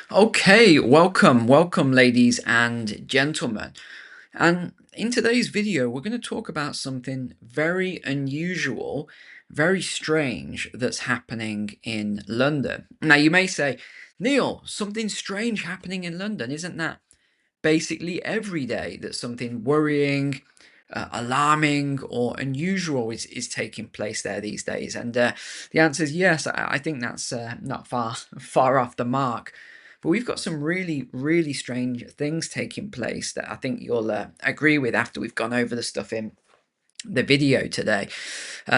Okay, welcome, ladies and gentlemen. And in today's video, we're going to talk about something very unusual, very strange that's happening in London. Now, you may say, Neil, something strange happening in London. Isn't that basically every day that something worrying, alarming, or unusual is taking place there these days? And the answer is yes. I think that's not far off the mark. But we've got some really strange things taking place that I think you'll agree with after we've gone over the stuff in the video today.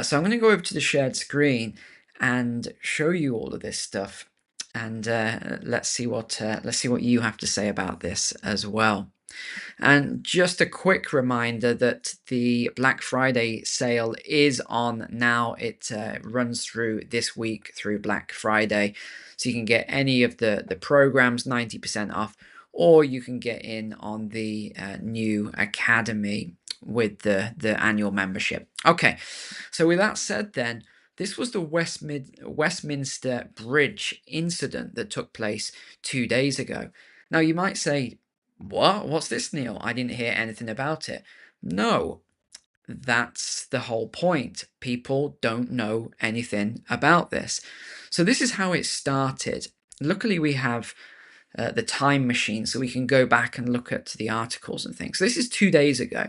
So I'm going to go over to the shared screen and show you all of this stuff, and let's see what you have to say about this as well. And just a quick reminder that the Black Friday sale is on now. It runs through this week through Black Friday. So you can get any of the programs 90% off, or you can get in on the new Academy with the annual membership. Okay, so with that said then, this was the Westminster Bridge incident that took place 2 days ago. Now you might say, what? What's this, Neil? I didn't hear anything about it. No, that's the whole point. People don't know anything about this. So this is how it started. Luckily, we have the time machine, so we can go back and look at the articles and things. So this is 2 days ago.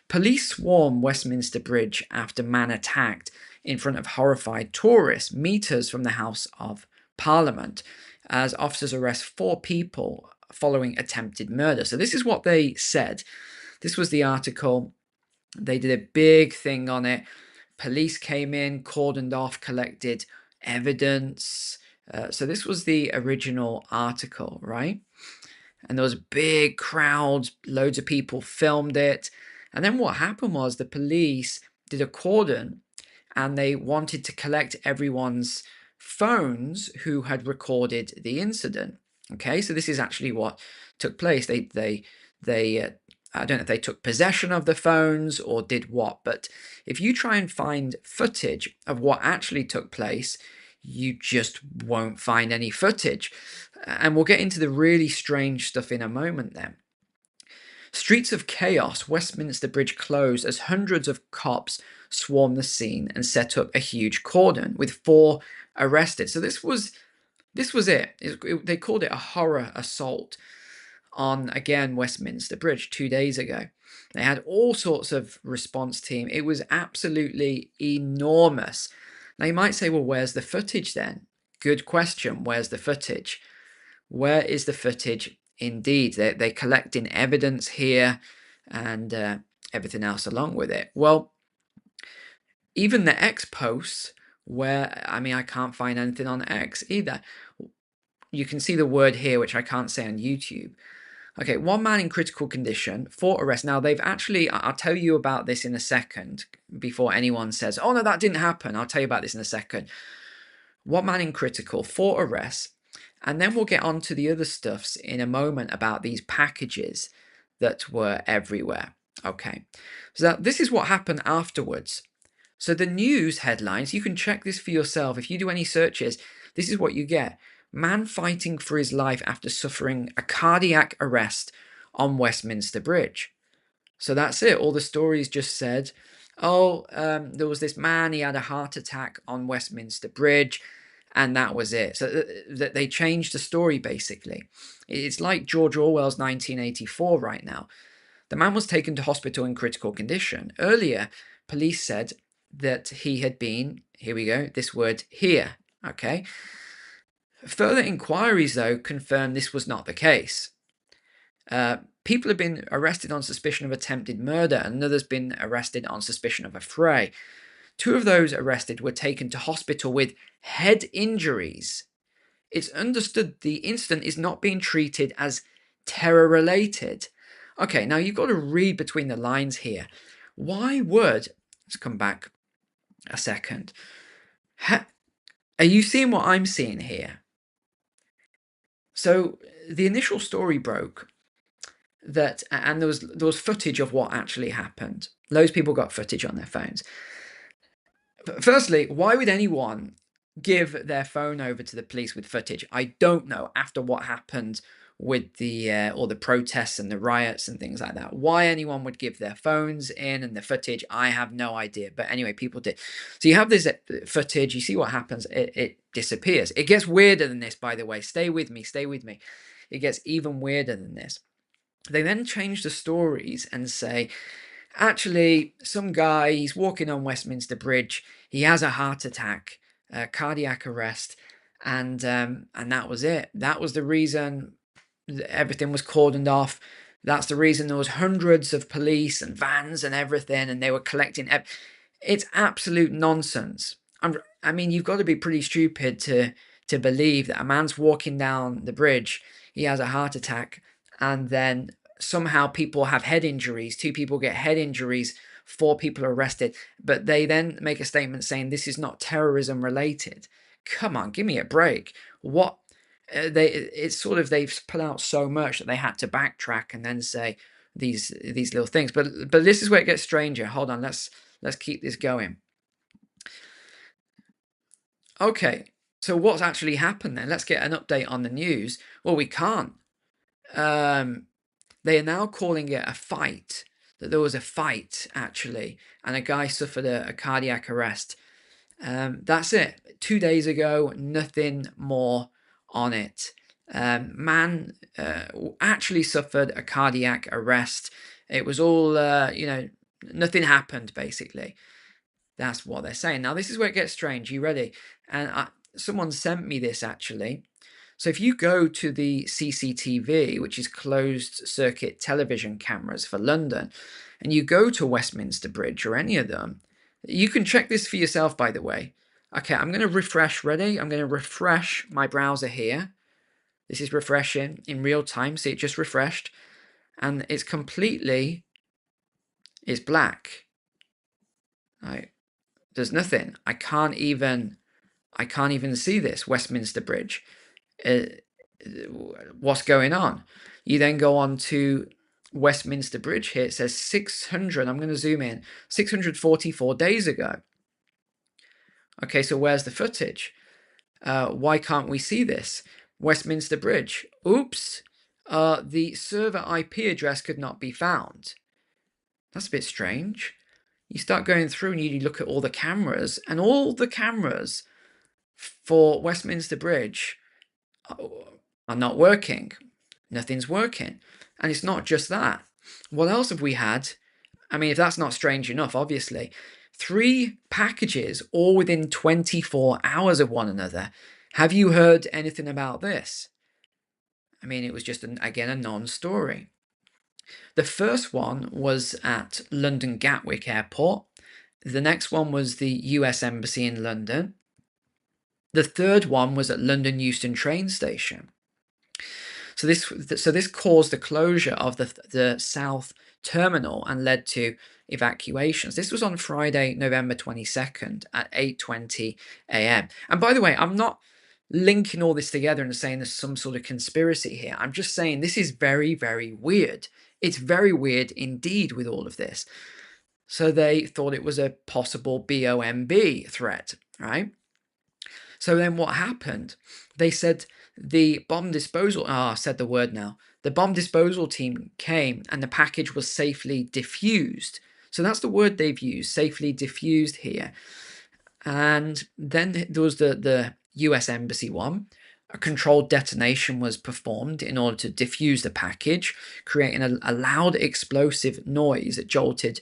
Police swarm Westminster Bridge after man attacked in front of horrified tourists meters from the House of Parliament, as officers arrest 4 people following attempted murder. So this is what they said. This was the article. They did a big thing on it. Police came in, cordoned off, collected evidence. So this was the original article, right? And there was big crowds, loads of people filmed it. And then what happened was the police did a cordon and they wanted to collect everyone's phones who had recorded the incident. Okay, so this is actually what took place. They I don't know if they took possession of the phones or did what, but if you try and find footage of what actually took place, you just won't find any footage. And we'll get into the really strange stuff in a moment then. Streets of chaos, Westminster Bridge closed as hundreds of cops swarmed the scene and set up a huge cordon with 4 arrested. So this was it. They called it a horror assault on, again, Westminster Bridge 2 days ago. They had all sorts of response team. It was absolutely enormous. Now you might say, well, where's the footage then? Good question. Where's the footage? Where is the footage? Indeed, they're collecting evidence here and everything else along with it. Well, even the X posts, where, I mean, I can't find anything on X either. You can see the word here, which I can't say on YouTube. Okay, 1 man in critical condition, 4 arrests. Now, they've actually, I'll tell you about this in a second before anyone says, oh, no, that didn't happen. I'll tell you about this in a second. 1 man in critical, 4 arrests. And then we'll get on to the other stuffs in a moment about these packages that were everywhere. Okay, so this is what happened afterwards. So the news headlines, you can check this for yourself. If you do any searches, this is what you get. Man fighting for his life after suffering a cardiac arrest on Westminster Bridge. So that's it. All the stories just said, oh, there was this man, he had a heart attack on Westminster Bridge, and that was it. So that they changed the story, basically. It's like George Orwell's 1984 right now. The man was taken to hospital in critical condition. Earlier, police said that he had been, here we go, this word here, okay? Further inquiries, though, confirmed this was not the case. People have been arrested on suspicion of attempted murder, and others been arrested on suspicion of a fray. 2 of those arrested were taken to hospital with head injuries. It's understood the incident is not being treated as terror-related. Okay, now you've got to read between the lines here. Why would, let's come back a second. Are you seeing what I'm seeing here? So the initial story broke that, and there was footage of what actually happened. Loads of people got footage on their phones. Firstly, why would anyone give their phone over to the police with footage. I don't know, after what happened with the all the protests and the riots and things like that, why anyone would give their phones in and the footage. I have no idea, but anyway, people did. So you have this footage, you see what happens, it disappears. It gets weirder than this, by the way. Stay with me, stay with me. It gets even weirder than this. They then change the stories and say, actually, some guy, he's walking on Westminster Bridge, he has a heart attack, cardiac arrest, and that was it. That was the reason everything was cordoned off. That's the reason there was hundreds of police and vans and everything, and they were collecting. It's absolute nonsense. I mean, you've got to be pretty stupid to believe that a man's walking down the bridge, he has a heart attack, and then somehow people have head injuries. 2 people get head injuries. 4 people are arrested. But they then make a statement saying this is not terrorism related. Come on, give me a break. What? It's sort of, they've put out so much that they had to backtrack and then say these little things. But this is where it gets stranger. Hold on, let's keep this going. Okay, so what's actually happened then? Let's get an update on the news. Well, we can't. They are now calling it a fight, that there was a fight actually, and a guy suffered a cardiac arrest. That's it. 2 days ago, nothing more on it. Man actually suffered a cardiac arrest. It was all, nothing happened basically. That's what they're saying. Now, this is where it gets strange. You ready? And someone sent me this actually. So if you go to the CCTV, which is closed circuit television cameras for London, and you go to Westminster Bridge or any of them, you can check this for yourself, by the way. Okay, I'm going to refresh. Ready? I'm going to refresh my browser here. This is refreshing in real time. See, it just refreshed. And it's completely, it's black. Right? There's nothing. I can't even see this Westminster Bridge. What's going on? You then go on to Westminster Bridge here. It says 600. I'm going to zoom in. 644 days ago. Okay, so where's the footage? Why can't we see this? Westminster Bridge. Oops. The server IP address could not be found. That's a bit strange. You start going through and you look at all the cameras, and all the cameras for Westminster Bridge are not working. Nothing's working. And it's not just that. What else have we had? I mean, if that's not strange enough, obviously. 3 packages all within 24 hours of one another. Have you heard anything about this? I mean, it was just, again, a non-story. The first one was at London Gatwick Airport. The next one was the US Embassy in London. The third one was at London Euston train station. So this caused the closure of the South Terminal and led to evacuations. This was on Friday, November 22nd at 8:20 a.m. And by the way, I'm not linking all this together and saying there's some sort of conspiracy here. I'm just saying this is very, very weird. It's very weird indeed with all of this. So they thought it was a possible BOMB threat, right? So then what happened? They said the bomb disposal, I said the word now. The bomb disposal team came and the package was safely diffused. So that's the word they've used, safely diffused here. And then there was the US Embassy one. A controlled detonation was performed in order to diffuse the package, creating a loud explosive noise that jolted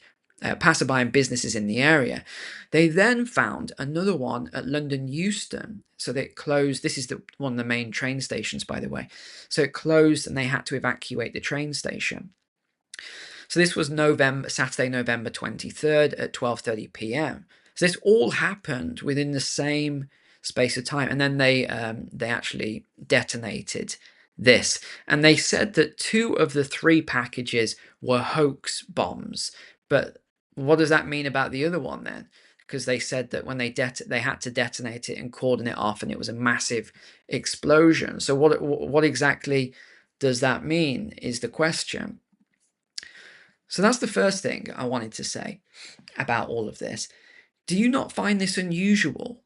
passerby and businesses in the area. They then found another one at London Euston. So they closed. This is one of the main train stations, by the way. So it closed and they had to evacuate the train station. So this was Saturday, November 23rd at 12:30 p.m. So this all happened within the same space of time. And then they actually detonated this. And they said that 2 of the 3 packages were hoax bombs. But what does that mean about the other one then? Because they said that when they had to detonate it and cordon it off, and it was a massive explosion. So what exactly does that mean is the question. So that's the first thing I wanted to say about all of this. Do you not find this unusual?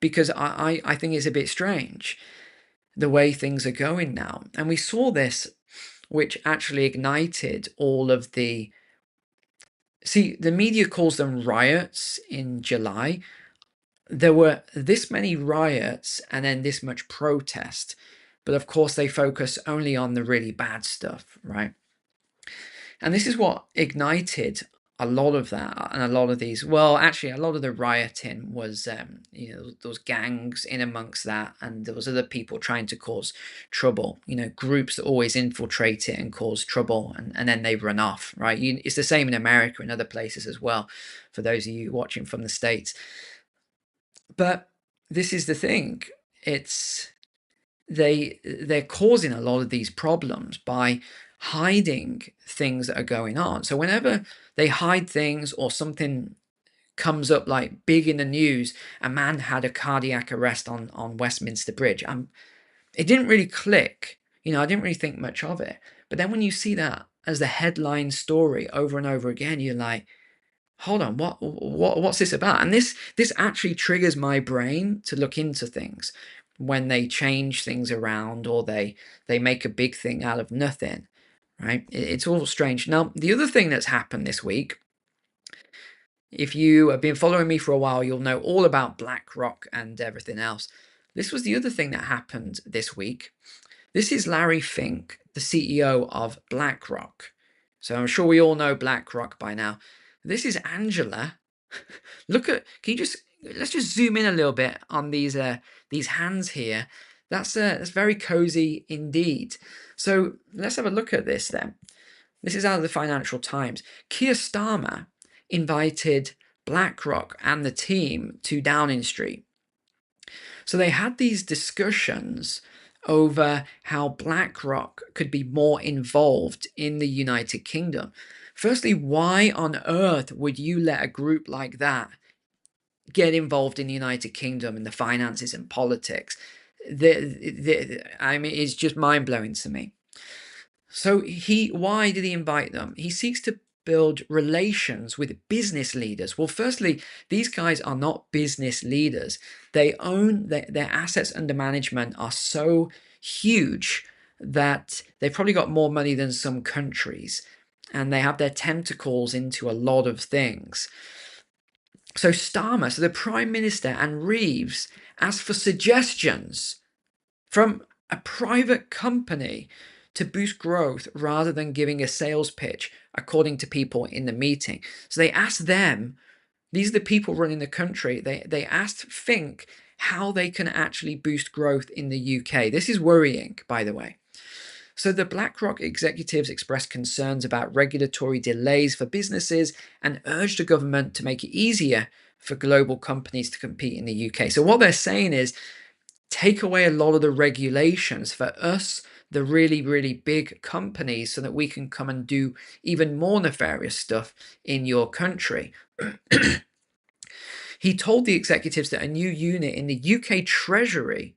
because I think it's a bit strange the way things are going now. And we saw this, which actually ignited all of the. See, the media calls them riots in July. There were this many riots and then this much protest. But of course, they focus only on the really bad stuff, right? And this is what ignited a lot of that and a lot of these. Well, actually, a lot of the rioting was, those gangs in amongst that, and there was other people trying to cause trouble. Groups that always infiltrate it and cause trouble, and then they run off. Right? It's the same in America and other places as well. For those of you watching from the States, but this is the thing. It's they're causing a lot of these problems by hiding things that are going on. So whenever they hide things or something comes up like big in the news, a man had a cardiac arrest on Westminster Bridge. It didn't really click. I didn't really think much of it. But then when you see that as the headline story over and over again, you're like, hold on, what's this about? And this actually triggers my brain to look into things when they change things around or they make a big thing out of nothing, right? It's all strange. Now, the other thing that's happened this week, if you have been following me for a while, you'll know all about BlackRock and everything else. This was the other thing that happened this week. This is Larry Fink, the CEO of BlackRock. So I'm sure we all know BlackRock by now. This is Angela. Let's just zoom in a little bit on these hands here. That's very cozy indeed. So let's have a look at this then. This is out of the Financial Times. Keir Starmer invited BlackRock and the team to Downing Street. So they had these discussions over how BlackRock could be more involved in the United Kingdom. Firstly, why on earth would you let a group like that get involved in the United Kingdom in the finances and politics? It's just mind-blowing to me. So why did he invite them? He seeks to build relations with business leaders. Well, firstly, these guys are not business leaders. They own their assets under management are so huge that they've probably got more money than some countries, and they have their tentacles into a lot of things. So Starmer, so the Prime Minister, and Reeves asked for suggestions from a private company to boost growth rather than giving a sales pitch, according to people in the meeting. So they asked them, these are the people running the country, they asked Fink how they can actually boost growth in the UK. This is worrying, by the way. So the BlackRock executives expressed concerns about regulatory delays for businesses and urged the government to make it easier for global companies to compete in the UK. So what they're saying is, take away a lot of the regulations for us, the really, really big companies, so that we can come and do even more nefarious stuff in your country. He told the executives that a new unit in the UK Treasury,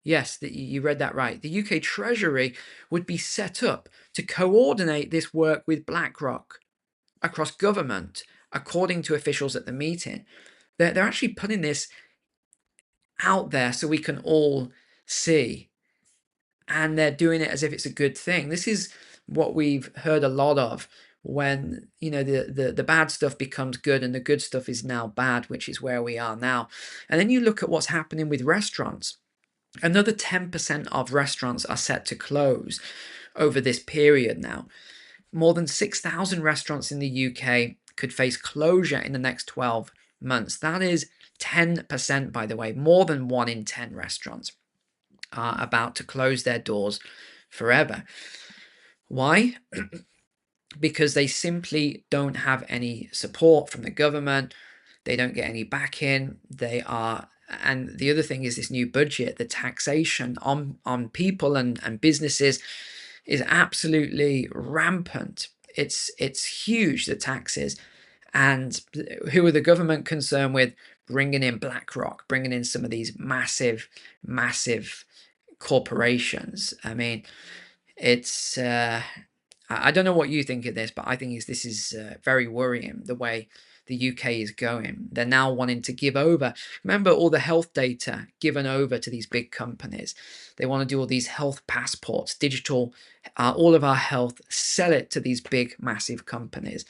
yes, you read that right, the UK Treasury would be set up to coordinate this work with BlackRock across government, according to officials at the meeting. They're actually putting this out there so we can all see, and they're doing it as if it's a good thing. This is what we've heard a lot of when the bad stuff becomes good and the good stuff is now bad, which is where we are now. And then you look at what's happening with restaurants. Another 10% of restaurants are set to close over this period now. More than 6,000 restaurants in the UK could face closure in the next 12 months. That is 10%, by the way. More than 1 in 10 restaurants are about to close their doors forever. Why? Because they simply don't have any support from the government. They don't get any backing. And the other thing is this new budget, the taxation on people and businesses is absolutely rampant. It's huge, the taxes. And who are the government concerned with? Bringing in BlackRock, bringing in some of these massive corporations. I mean, I don't know what you think of this, but I think this is very worrying, the way the UK is going. They're now wanting to give over. Remember all the health data given over to these big companies. They want to do all these health passports, digital, all of our health, sell it to these big, massive companies.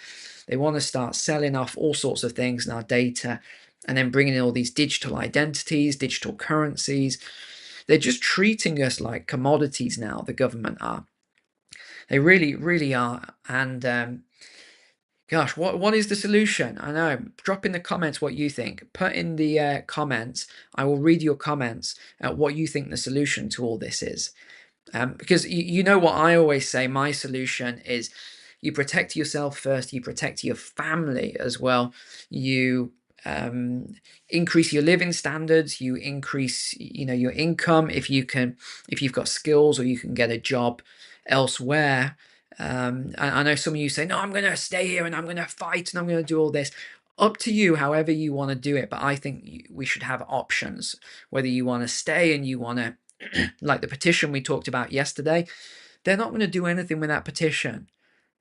They want to start selling off all sorts of things in our data and then bringing in all these digital identities, digital currencies. They're just treating us like commodities now, the government are. They really, really are. And gosh, what is the solution? I know. Drop in the comments what you think. Put in the comments. I will read your comments what you think the solution to all this is. Because you know what I always say, my solution is you protect yourself first, you protect your family as well, you increase your living standards, you increase your income if you've got skills or you can get a job elsewhere. I know some of you say, no, I'm going to stay here and I'm going to fight and I'm going to do all this. Up to you, however you want to do it. But I think we should have options, whether you want to stay and you want to, like the petition we talked about yesterday, they're not going to do anything with that petition.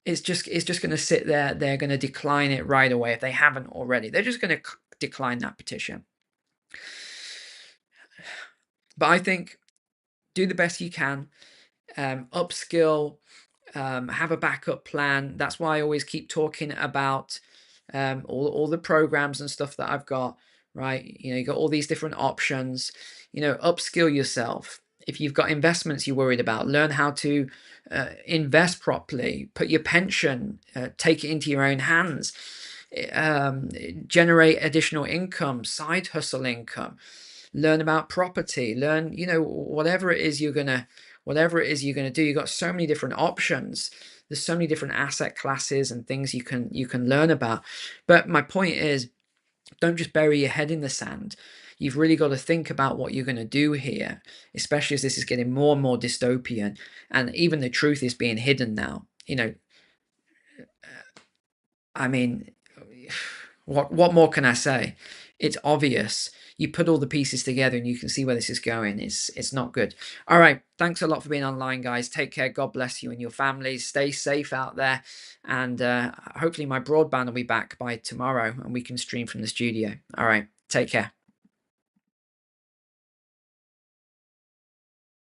It's just going to sit there. They're going to decline it right away if they haven't already. They're just going to decline that petition. But I think do the best you can, upskill, have a backup plan. That's why I always keep talking about all the programs and stuff that I've got, right? You got all these different options. Upskill yourself. If you've got investments you're worried about, learn how to invest properly, put your pension, take it into your own hands, generate additional income, side hustle income, learn about property, learn, whatever it is you're going to do. You've got so many different options. There's so many different asset classes and things you can learn about. But my point is, don't just bury your head in the sand. You've really got to think about what you're going to do here, especially as this is getting more and more dystopian, and even the truth is being hidden now. I mean, what more can I say? It's obvious. You put all the pieces together and you can see where this is going. It's not good. All right. Thanks a lot for being online, guys. Take care. God bless you and your families. Stay safe out there. And hopefully my broadband will be back by tomorrow and we can stream from the studio. All right. Take care.